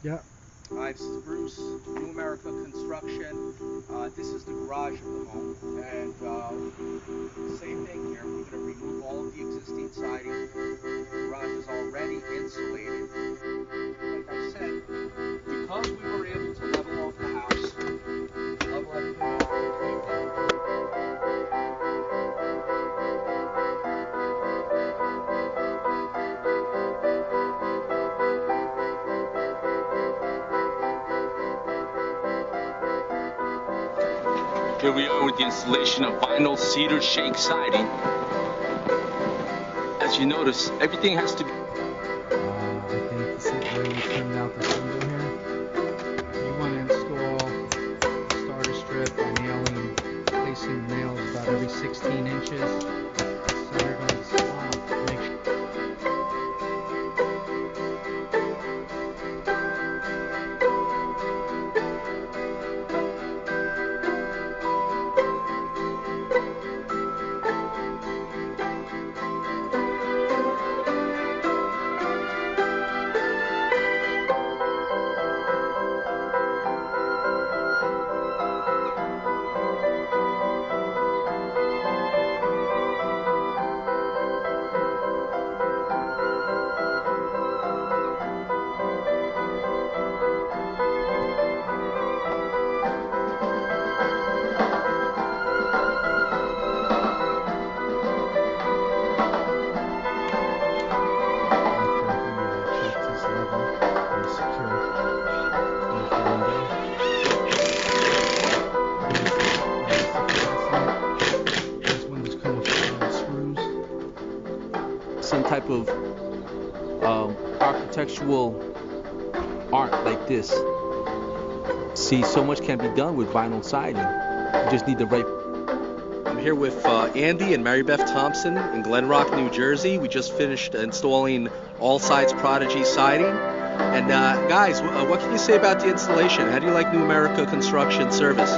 Yeah. Hi, this is Bruce, New America Construction. This is the garage of the home, and same thing here. We're going to remove all of the existing siding. Garage is already insulated. Like I said, because we were able to level off the house, level everything off completely. Here we are with the installation of vinyl cedar shake siding. As you notice, everything has to be. I think this is where you trim out this window here. You want to install a starter strip by nailing, placing the nails about every 16 inches. Center on the slot. Make sure. Some type of architectural art like this. See, so much can be done with vinyl siding. You just need the right. I'm here with Andy and Mary Beth Thompson in Glen Rock, New Jersey. We just finished installing All Sides Prodigy siding. And guys, what can you say about the installation? How do you like New America Construction service?